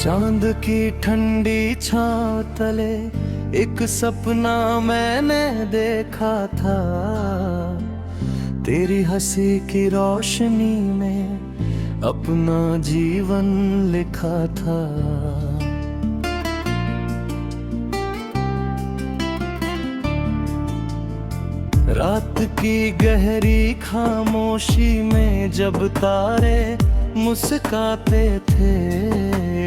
चांद की ठंडी छांव तले एक सपना मैंने देखा था, तेरी हंसी की रोशनी में अपना जीवन लिखा था। रात की गहरी खामोशी में जब तारे मुस्काते थे,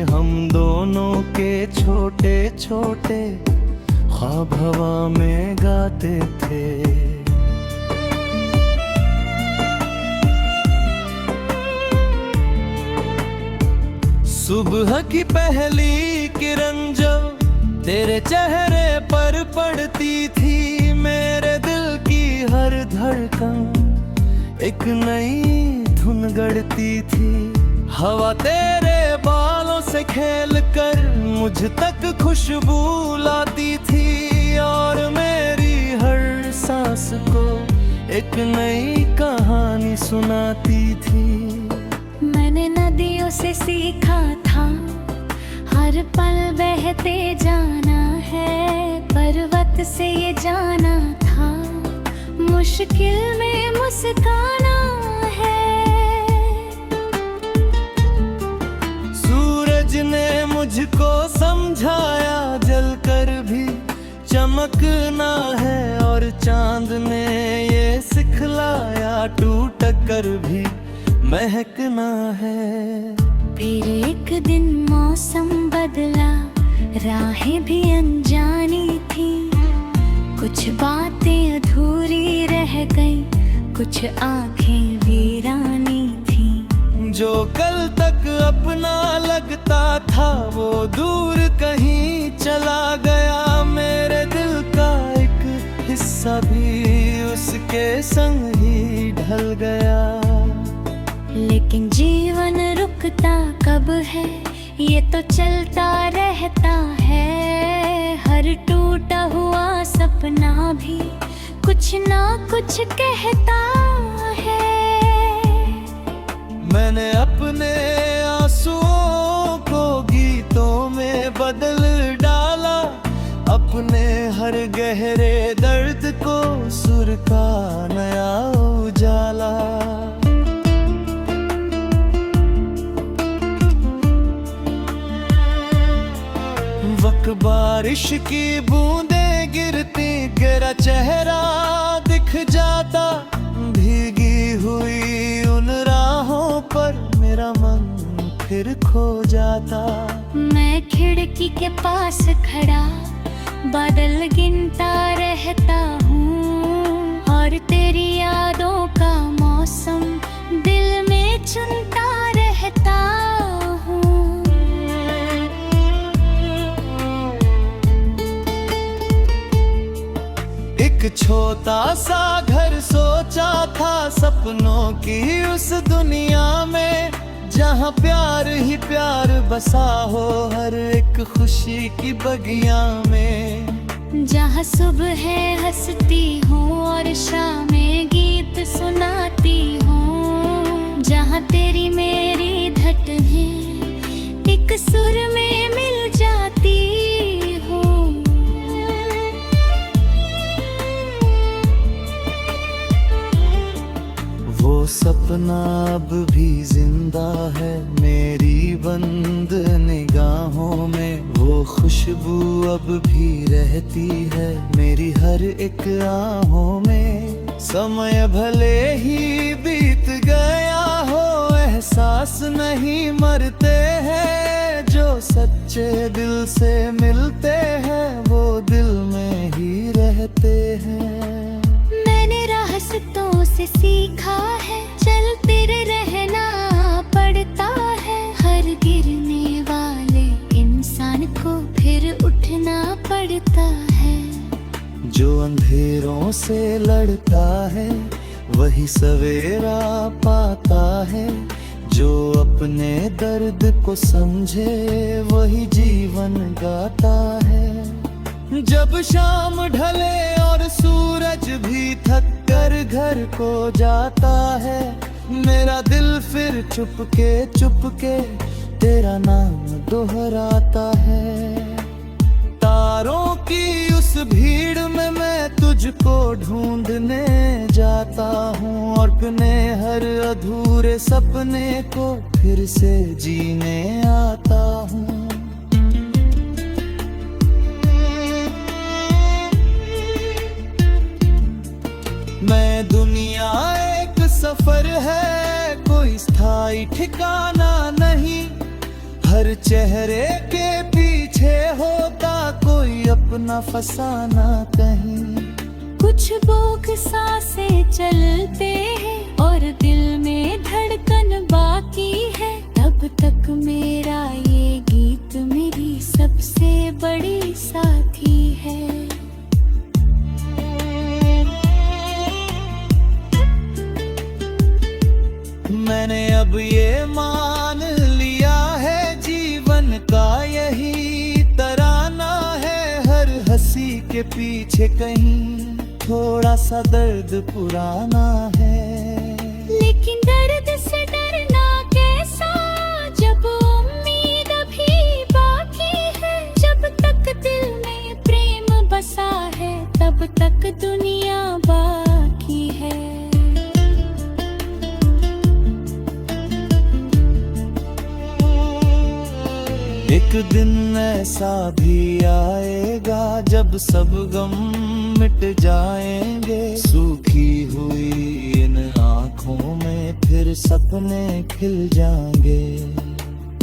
हम दोनों के छोटे छोटे ख्वाब हवा में गाते थे। सुबह की पहली किरण जब तेरे चेहरे पर पड़ती थी, मेरे दिल की हर धड़कन एक नई धुन गढ़ती थी। हवा तेरे बालों से खेल कर मुझ तक खुशबू लाती थी, और मेरी हर सांस को एक नई कहानी सुनाती थी। मैंने नदियों से सीखा था हर पल बहते जाना है, पर्वत से ये जाना था मुश्किल में मुस्काना है। सूरज ने मुझको समझाया जलकर भी चमकना है, और चांद ने ये सिखलाया टूट कर भी महकना है। फिर एक दिन मौसम बदला, राहें भी अनजानी थी, कुछ बातें अधूरी रह गई, कुछ आंखें वीरानी थी। जो कल तक अपना लगता था वो दूर कहीं चला गया, मेरे दिल का एक हिस्सा भी उसके संग ही ढल गया। लेकिन जीवन रुकता कब है, ये तो चलता रहता है। हर टूटा हुआ सपना भी कुछ ना कुछ कहता है। मैंने अपने आंसुओं को गीतों में बदल डाला, अपने हर गहरे दर्द को सुर का नया उजाला। वक्त बारिश की बूंदें गिरती, तेरा चेहरा दिख जाता, भीगी हुई उन राहों पर मेरा मन फिर खो जाता। मैं खिड़की के पास खड़ा बादल गिनता रहता हूँ, और तेरी यादों का मौसम दिल में चुनता रहता हूँ। एक छोटा सा घर सोचा था सपनों की उस दुनिया में, जहाँ प्यार ही प्यार बसा हो हर एक खुशी की बगिया में। जहाँ सुबह हंसती हूँ और शामें गीत सुनाती हूँ, जहाँ तेरी मेरी धड़कनें एक सुर में मिल जाती हूँ। वो सपना अब भी जिंदा है मेरी बंद निगाहों में, वो खुशबू अब भी रहती है मेरी हर एक आहों में। समय भले ही बीत गया हो, एहसास नहीं मरते हैं, जो सच्चे दिल से मिलते हैं वो दिल में ही रहते हैं। मैंने रास्तों से सीखा है चलते रहना पड़ता है, हर गिरने वाले इंसान को फिर उठना पड़ता है। जो अंधेरों से लड़ता है वही सवेरा पाता है, जो अपने दर्द को समझे वही जीवन गाता है। जब शाम ढले और सूरज भी थक कर घर को जाता है, मेरा दिल फिर चुपके चुपके तेरा नाम दोहराता है। तारों की उस भीड़ में मैं तुझको ढूंढने जाता हूँ और अपने हर अधूरे सपने को फिर से जीने आता हूँ। मैं दुनिया एक सफर है, कोई स्थायी ठिकाना नहीं। हर चेहरे के पीछे होता कोई अपना फसाना कहीं। कुछ बोक सांसें चलते हैं और दिल में धड़कन बाकी है। तब तक मेरा ये गीत मेरी सबसे बड़ी साथी है। मैंने अब ये मान लिया है, जीवन का यही तराना है। हर हंसी के पीछे कहीं थोड़ा सा दर्द पुराना है। लेकिन दर्द से डरना कैसा, जब उम्मीद भी बाकी है। जब तक दिल में प्रेम बसा है, तब तक दुनिया बाकी है। एक दिन ऐसा भी आएगा जब सब गम मिट जाएंगे। सूखी हुई इन आँखों में फिर सपने खिल जाएंगे।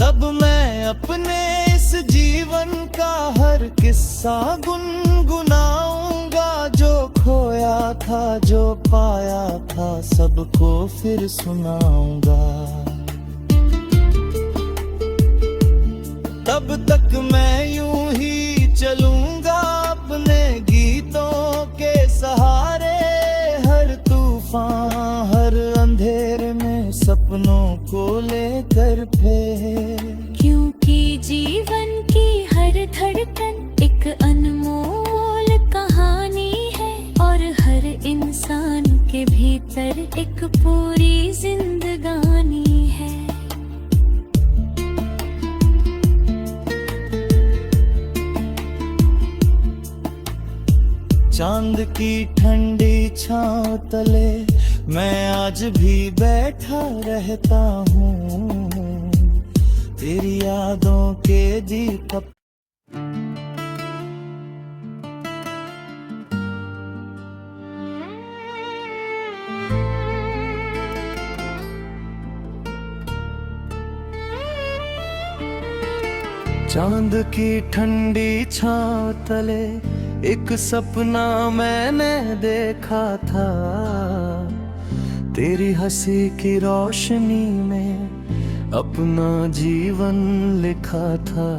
तब मैं अपने इस जीवन का हर किस्सा गुनगुनाऊंगा। जो खोया था, जो पाया था, सबको फिर सुनाऊंगा। तब तक मैं यूं ही चलूंगा अपने गीतों के सहारे। हर तूफान, हर अंधेरे में सपनों को लेकर फिर। क्योंकि जीवन की हर धड़कन एक अनमोल कहानी है और हर इंसान के भीतर एक पूरी जिंदगानी है। चांद की ठंडी छांव तले मैं आज भी बैठा रहता हूँ। तेरी यादों के दीपक चांद की ठंडी छांव तले एक सपना मैंने देखा था। तेरी हंसी की रोशनी में अपना जीवन लिखा था।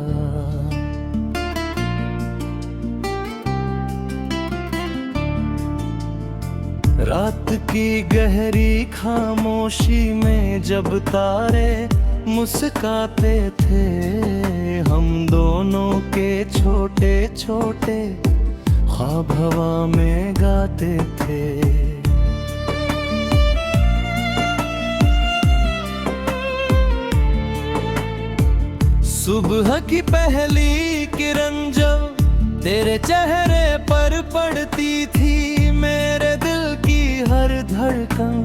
रात की गहरी खामोशी में जब तारे मुस्काते थे, हम दोनों के छोटे छोटे ख्वाब हवा में गाते थे। सुबह की पहली किरण जब तेरे चेहरे पर पड़ती थी, मेरे दिल की हर धड़कन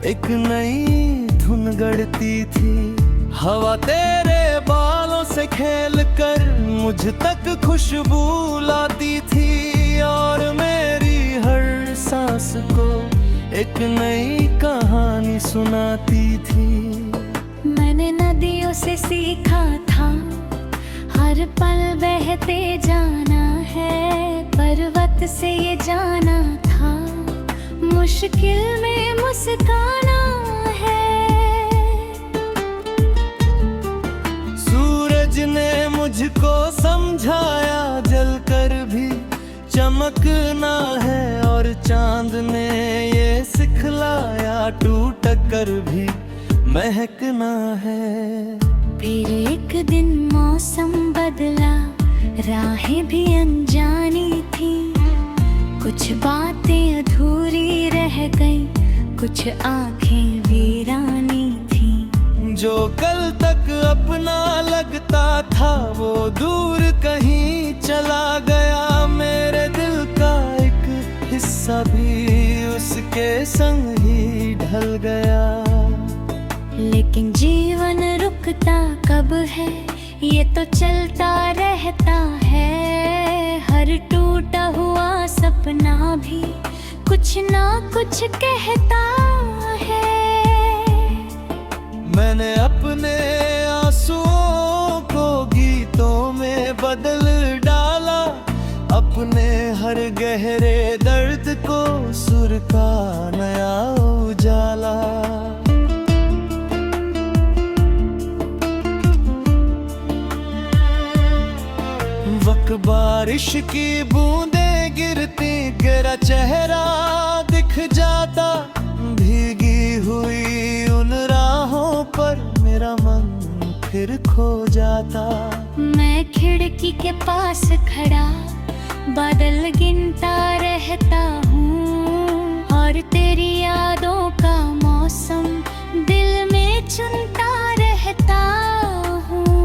एक नई धुन गढ़ती थी। हवा तेरे बालों से खेल कर मुझ तक खुशबू लाती थी और मेरी हर सांस को एक नई कहानी सुनाती थी। मैंने नदियों से सीखा था हर पल बहते जाना है। पर्वत से ये जाना था मुश्किल में मुस्काना है। सूरज ने मुझको समझाया जलकर भी चमकना है, और चांद ने ये सिखलाया टूट कर भी महकना है। फिर एक दिन मौसम बदला, राहें भी अनजानी थी। कुछ बातें अधूरी रह गई, कुछ आंखें वीरानी थी। जो कल तक अपना लगता था वो दूर कहीं चला गया। मेरे दिल का एक हिस्सा भी उसके संग ही ढल गया। लेकिन जीवन रुकता कब है, ये तो चलता रहता है। हर टूटा हुआ सपना भी कुछ ना कुछ कहता है। मैंने अपने आंसुओं को गीतों में बदल डाला, अपने हर गहरे दर्द को सुर का नया उजाला। वक्त बारिश की बूंदें गिरती, तेरा चेहरा दिख जाता। भीगी हुई उन राहों पर मेरा मन फिर खो जाता। मैं खिड़की के पास खड़ा बादल गिनता रहता हूँ, और तेरी यादों का मौसम दिल में चुनता रहता हूँ।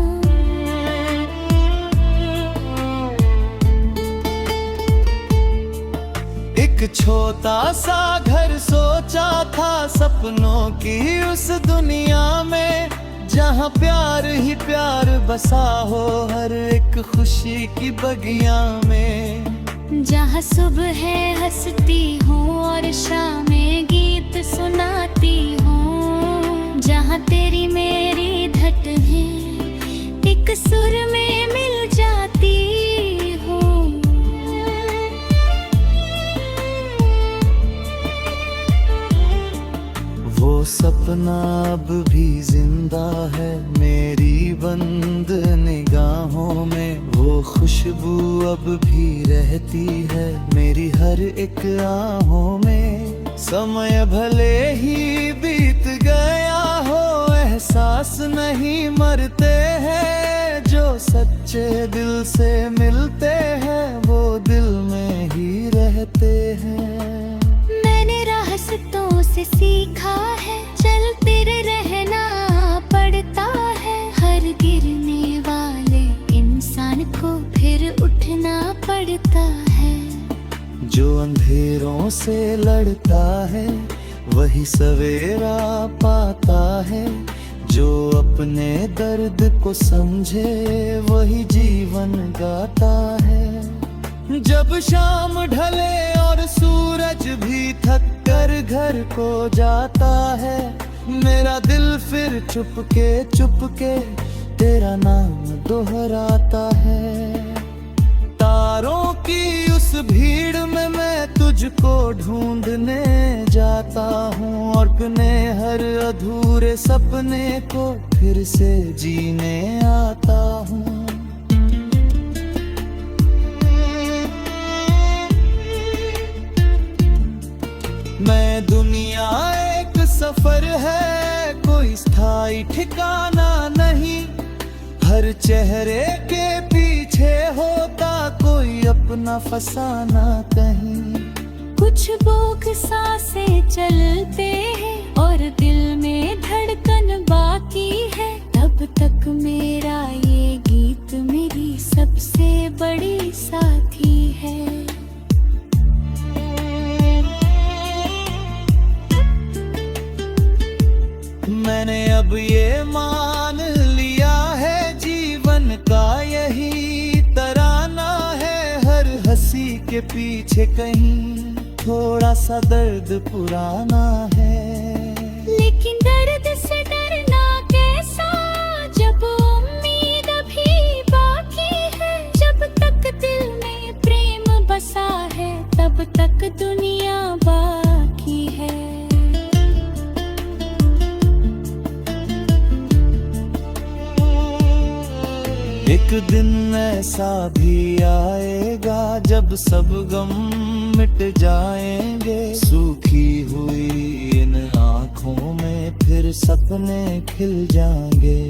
एक छोटा सा घर सोचा था सपनों की उस दुनिया में, जहाँ प्यार ही प्यार बसा हो हर एक खुशी की बगिया में। जहाँ सुबह हंसती हूँ और शामें गीत सुनाती हूँ, जहाँ तेरी मेरी धड़कनें एक सुर में मिल जाती हूँ। वो सपना अब भी जिंदा है मेरी बंद निगाहों में। वो खुशबू अब भी रहती है मेरी हर एक आहों में। समय भले ही बीत गया हो, एहसास नहीं मरते हैं। जो सच्चे दिल से मिलते हैं वो दिल में ही रहते हैं। मैंने रास्तों से सीखा है, चलते रहना पड़ता है। हर गिरने वाले इंसान को फिर उठना पड़ता है। जो अंधेरों से लड़ता है वही सवेरा पाता है। जो अपने दर्द को समझे वही जीवन गाता है। जब शाम ढले और सूरज भी थक कर घर को जाता है, मेरा दिल फिर चुपके तेरा नाम दोहराता है। तारों की उस भीड़ में मैं तुझको ढूंढने जाता हूँ, और अपने हर अधूरे सपने को फिर से जीने आता हूँ। मैं दुनिया एक सफर है, कोई स्थायी ठिकाना नहीं। हर चेहरे के पीछे होता कोई अपना फसाना कहीं। कुछ बोक सांसें चलते हैं और दिल में धड़कन बाकी है। तब तक मेरा ये गीत मेरी सबसे बड़ी साथी है। मैंने अब ये मान लिया है जीवन का यही तराना है। हर हंसी के पीछे कहीं थोड़ा सा दर्द पुराना है। लेकिन दर्द से डरना कैसा, जब उम्मीद भी बाकी है। जब तक दिल में प्रेम बसा है तब तक दुनिया बाकी है। एक दिन ऐसा भी आएगा जब सब गम मिट जाएंगे। सूखी हुई इन आँखों में फिर सपने खिल जाएंगे।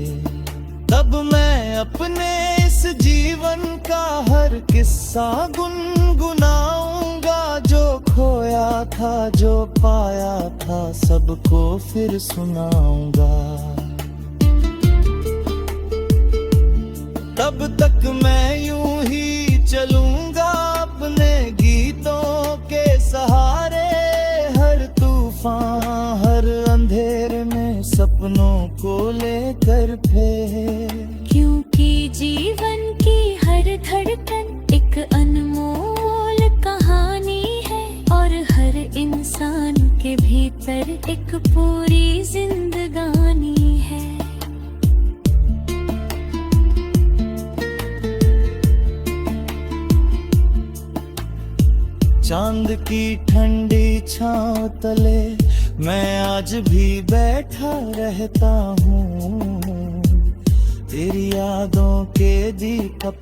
तब मैं अपने इस जीवन का हर किस्सा गुनगुनाऊंगा। जो खोया था जो पाया था सबको फिर सुनाऊंगा। तब तक मैं यूं ही चलूंगा अपने गीतों के सहारे। हर तूफान हर अंधेरे में सपनों को लेकर फिर, क्योंकि जीवन की हर धड़कन एक अनमोल कहानी है, और हर इंसान के भीतर एक पूरी जिंदगानी है। चांद की ठंडी छांव तले मैं आज भी बैठा रहता हूँ, तेरी यादों के दीपक